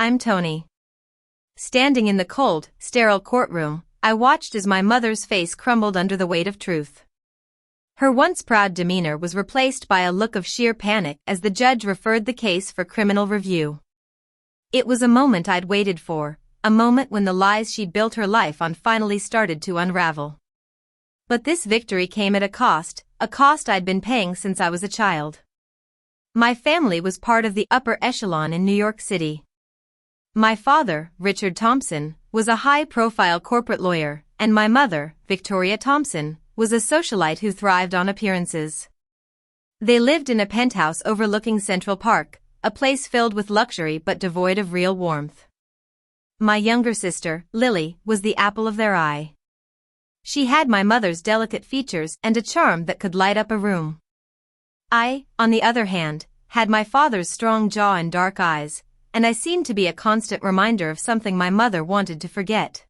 I'm Tony. Standing in the cold, sterile courtroom, I watched as my mother's face crumbled under the weight of truth. Her once proud demeanor was replaced by a look of sheer panic as the judge referred the case for criminal review. It was a moment I'd waited for, a moment when the lies she'd built her life on finally started to unravel. But this victory came at a cost I'd been paying since I was a child. My family was part of the upper echelon in New York City. My father, Richard Thompson, was a high-profile corporate lawyer, and my mother, Victoria Thompson, was a socialite who thrived on appearances. They lived in a penthouse overlooking Central Park, a place filled with luxury but devoid of real warmth. My younger sister, Lily, was the apple of their eye. She had my mother's delicate features and a charm that could light up a room. I, on the other hand, had my father's strong jaw and dark eyes, and I seemed to be a constant reminder of something my mother wanted to forget.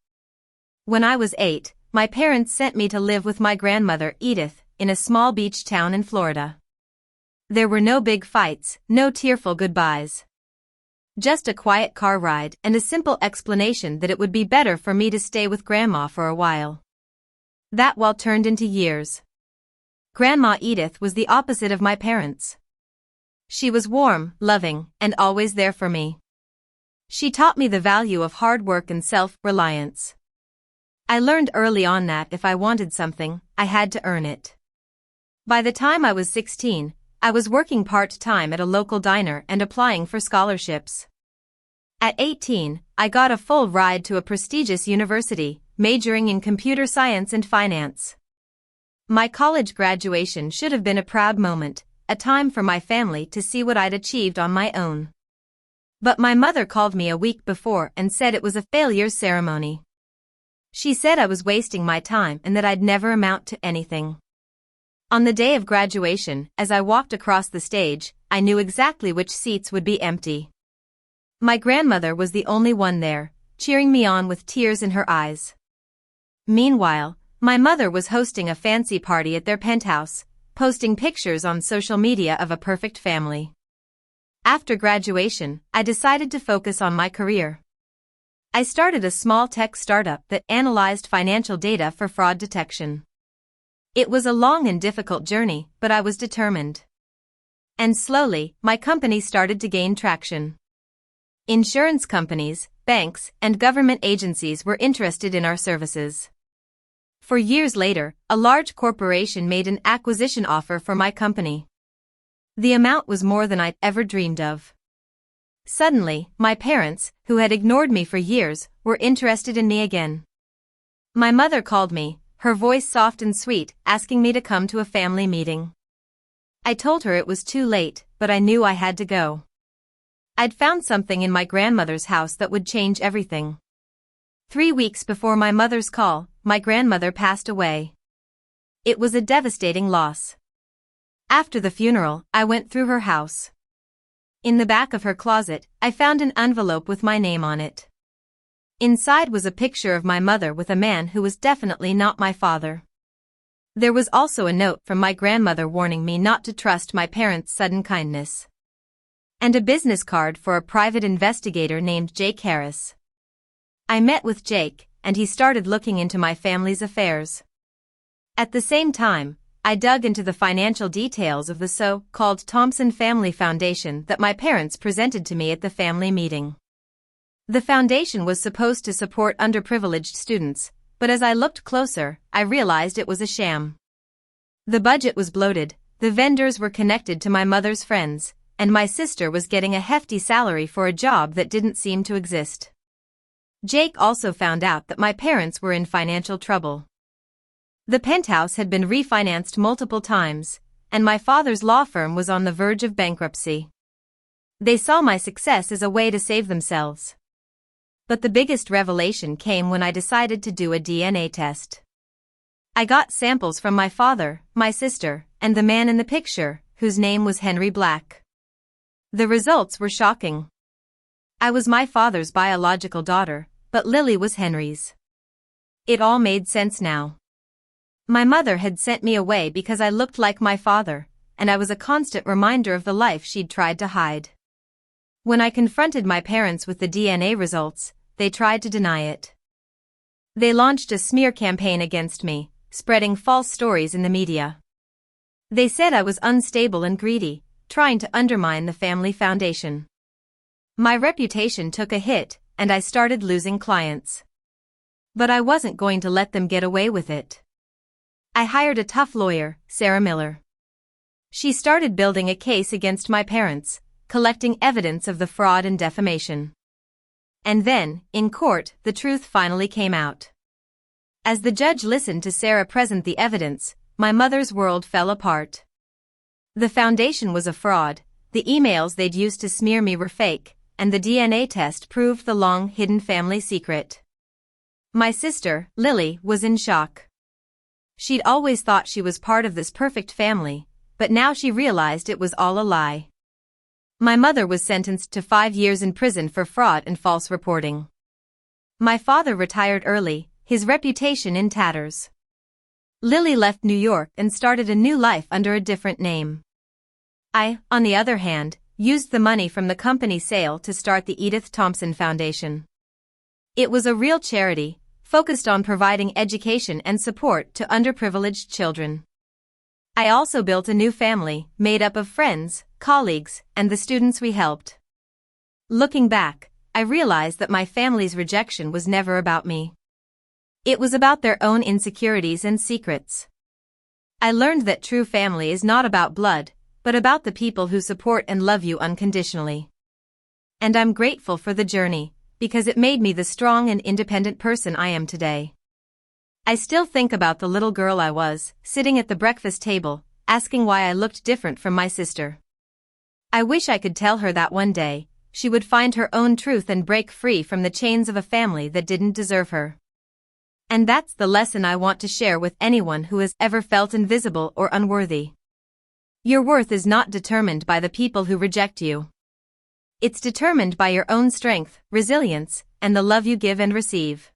When I was 8, my parents sent me to live with my grandmother, Edith, in a small beach town in Florida. There were no big fights, no tearful goodbyes. Just a quiet car ride and a simple explanation that it would be better for me to stay with Grandma for a while. That while turned into years. Grandma Edith was the opposite of my parents. She was warm, loving, and always there for me. She taught me the value of hard work and self-reliance. I learned early on that if I wanted something, I had to earn it. By the time I was 16, I was working part-time at a local diner and applying for scholarships. At 18, I got a full ride to a prestigious university, majoring in computer science and finance. My college graduation should have been a proud moment, a time for my family to see what I'd achieved on my own. But my mother called me a week before and said it was a failure ceremony. She said I was wasting my time and that I'd never amount to anything. On the day of graduation, as I walked across the stage, I knew exactly which seats would be empty. My grandmother was the only one there, cheering me on with tears in her eyes. Meanwhile, my mother was hosting a fancy party at their penthouse, posting pictures on social media of a perfect family. After graduation, I decided to focus on my career. I started a small tech startup that analyzed financial data for fraud detection. It was a long and difficult journey, but I was determined. And slowly, my company started to gain traction. Insurance companies, banks, and government agencies were interested in our services. For years later, a large corporation made an acquisition offer for my company. The amount was more than I'd ever dreamed of. Suddenly, my parents, who had ignored me for years, were interested in me again. My mother called me, her voice soft and sweet, asking me to come to a family meeting. I told her it was too late, but I knew I had to go. I'd found something in my grandmother's house that would change everything. 3 weeks before my mother's call, my grandmother passed away. It was a devastating loss. After the funeral, I went through her house. In the back of her closet, I found an envelope with my name on it. Inside was a picture of my mother with a man who was definitely not my father. There was also a note from my grandmother warning me not to trust my parents' sudden kindness. And a business card for a private investigator named Jake Harris. I met with Jake, and he started looking into my family's affairs. At the same time, I dug into the financial details of the so-called Thompson Family Foundation that my parents presented to me at the family meeting. The foundation was supposed to support underprivileged students, but as I looked closer, I realized it was a sham. The budget was bloated, the vendors were connected to my mother's friends, and my sister was getting a hefty salary for a job that didn't seem to exist. Jake also found out that my parents were in financial trouble. The penthouse had been refinanced multiple times, and my father's law firm was on the verge of bankruptcy. They saw my success as a way to save themselves. But the biggest revelation came when I decided to do a DNA test. I got samples from my father, my sister, and the man in the picture, whose name was Henry Black. The results were shocking. I was my father's biological daughter, but Lily was Henry's. It all made sense now. My mother had sent me away because I looked like my father, and I was a constant reminder of the life she'd tried to hide. When I confronted my parents with the DNA results, they tried to deny it. They launched a smear campaign against me, spreading false stories in the media. They said I was unstable and greedy, trying to undermine the family foundation. My reputation took a hit, and I started losing clients. But I wasn't going to let them get away with it. I hired a tough lawyer, Sarah Miller. She started building a case against my parents, collecting evidence of the fraud and defamation. And then, in court, the truth finally came out. As the judge listened to Sarah present the evidence, my mother's world fell apart. The foundation was a fraud, the emails they'd used to smear me were fake, and the DNA test proved the long-hidden family secret. My sister, Lily, was in shock. She'd always thought she was part of this perfect family, but now she realized it was all a lie. My mother was sentenced to 5 years in prison for fraud and false reporting. My father retired early, his reputation in tatters. Lily left New York and started a new life under a different name. I, on the other hand, used the money from the company sale to start the Edith Thompson Foundation. It was a real charity, focused on providing education and support to underprivileged children. I also built a new family, made up of friends, colleagues, and the students we helped. Looking back, I realized that my family's rejection was never about me. It was about their own insecurities and secrets. I learned that true family is not about blood, but about the people who support and love you unconditionally. And I'm grateful for the journey, because it made me the strong and independent person I am today. I still think about the little girl I was, sitting at the breakfast table, asking why I looked different from my sister. I wish I could tell her that one day, she would find her own truth and break free from the chains of a family that didn't deserve her. And that's the lesson I want to share with anyone who has ever felt invisible or unworthy. Your worth is not determined by the people who reject you. It's determined by your own strength, resilience, and the love you give and receive.